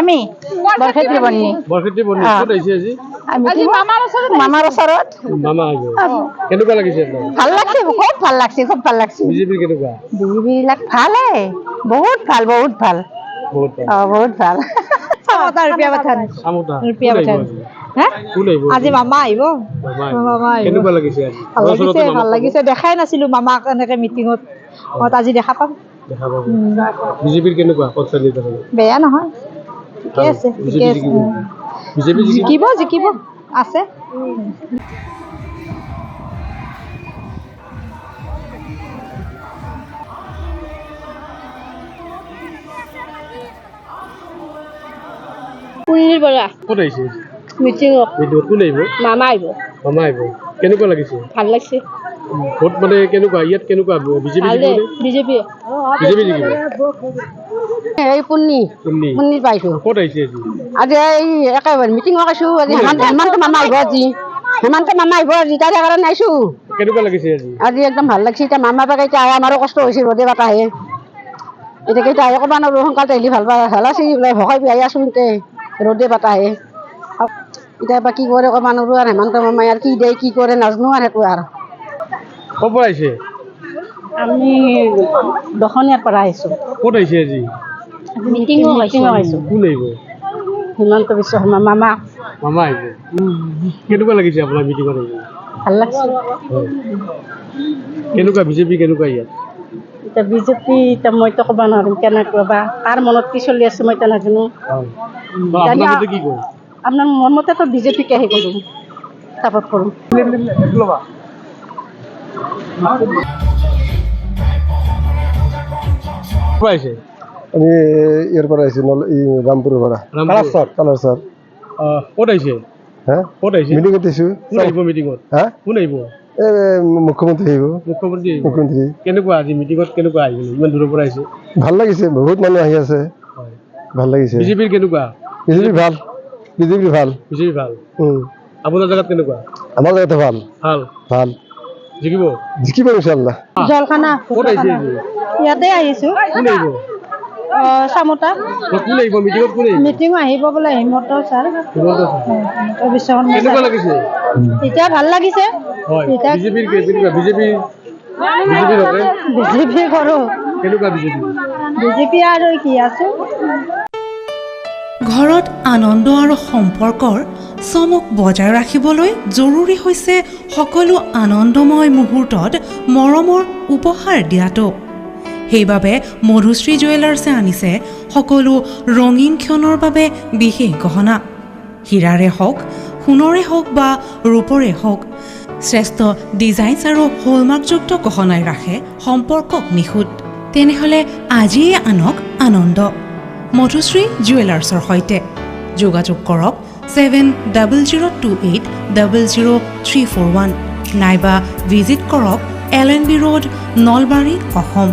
আমি বৰক্ষেত্ৰী বন্নি ক'ত আহিছে আজি আজি মামাৰ ওচৰত মামা আহিব কেনেকুৱা লাগিছে আপোনাৰ ভাল লাগছে খুব ভাল লাগছে বিজেপিৰ কেনেকুৱা বিবিলাক ভালে বহুত ভাল বহুত ভাল বহুত ভাল আজি মামা আহিব কেনেকুৱা লাগিছে আজি ভাল লাগিছে দেখাই নাছিলো মামাক এনেকে মিটিঙত আজি দেখা পাম দেখা পাব বিজেপিৰ কেনেকুৱা পঞ্চায়ত বেয়া নহয় ঠিকে আছে বিজেপি জিকিব আছে পুলিৰ পৰা ক'ত আহিছে মিটিঙত কোন আহিব মামা আহিব কেনেকুৱা লাগিছে ভাল লাগছে ভোট মানে কেনেকুৱা ইয়াত কেনেকুৱা বিজেপি বিজেপি জিকিব এই পুন্নি পাইছো ক'ত আহিছে আজি আজি এই একেবাৰে মিটিং আছো আজি হেমন্ত মামা আহিব আজি তাৰে কাৰণে আহিছো কেনেকুৱা লাগিছে আজি একদম ভাল লাগছে এতিয়া মামা পাকে এতিয়া আমাৰো কষ্ট হৈছে ৰ'দে বাতাহে এতিয়া কেইটা অকণমান আৰু সোনকালে আহিলে ভাল আছে ভকাই বিহাই আছো এতিয়া ৰ'দে বাতাহে এতিয়া বা কি কৰে অকণমান আৰু হেমন্ত মামাই আৰু কি দিয়ে কি কৰে নাজানো আৰু সেইটো আৰু ক'ৰ পৰা আহিছে আমি দখনীয়াৰ পৰা আহিছো ক'ত আহিছে আজি মিটিং আহিছো কোন আহিব হিমন্ত বিশ্ব শৰ্মা মামা আহিব কেনেকুৱা লাগিছে আপোনাৰ মিটিঙত আহিব ভাল লাগছে কেনেকুৱা বিজেপি কেনেকুৱা ইয়াত এতিয়া বিজেপি এতিয়া মইতো ক'ব নোৱাৰিম কেনেকুৱা বা কাৰ মনত কি চলি আছে মই এতিয়া নাজানো কি কয় আপোনাৰ মোৰ মতেতো বিজেপিকে হেৰি কৰোঁ ছাপৰ্ট কৰোঁ আমি ইয়াৰ পৰা আহিছোঁ ৰামপুৰৰ পৰা কালাৰ ক'ত আহিছে ক'ত আহিছে মিটিঙত আহিছোঁ কোন আহিব মিটিঙত কোন আহিব মুখ্যমন্ত্ৰী আহিব মুখ্যমন্ত্ৰী কেনেকুৱা আজি মিটিঙত কেনেকুৱা আহিব ইমান দূৰৰ পৰা আহিছে ভাল লাগিছে বহুত মানুহ আহি আছে ভাল লাগিছে বিজেপিৰ কেনেকুৱা বিজেপি ভাল বিজেপি ভাল আপোনাৰ জেগাত কেনেকুৱা আমাৰ জেগাতে ভাল জিকিব ইনশাআল্লাহ জলখানা ক'ত আহিছে ইয়াতে আহিছোঁ কোন আহিব চামোতা কোন আহিব মিটিঙত কোন আহিব মিটিং আহিব বোলে হিমন্ত ছাৰ কেনেকুৱা লাগিছে এতিয়া ভাল লাগিছে বিজেপিৰ কেনেকুৱা বিজেপি কৰোঁ কেনেকুৱা বিজেপি আৰু কি আছে ঘৰত আনন্দ আৰু সম্পৰ্কৰ চমক বজাই ৰাখিবলৈ জৰুৰী হৈছে সকলো আনন্দময় মুহূৰ্তত মৰমৰ উপহাৰ দিয়াটো সেইবাবে মধুশ্ৰী জুৱেলাৰ্ছে আনিছে সকলো ৰঙীন ক্ষণৰ বাবে বিশেষ গহনা হীৰাৰে হওক সোণৰে হওক বা ৰূপৰে হওক শ্ৰেষ্ঠ ডিজাইনছ আৰু হলমাৰ্কযুক্ত গহনাই ৰাখে সম্পৰ্কক নিখুঁত তেনেহ'লে আজিয়ে আনক আনন্দ মধুশ্ৰী জুৱেলাৰ্ছৰ সৈতে যোগাযোগ কৰক 7002800341 নাইবা ভিজিট কৰক LNB ৰোড নলবাৰী অসম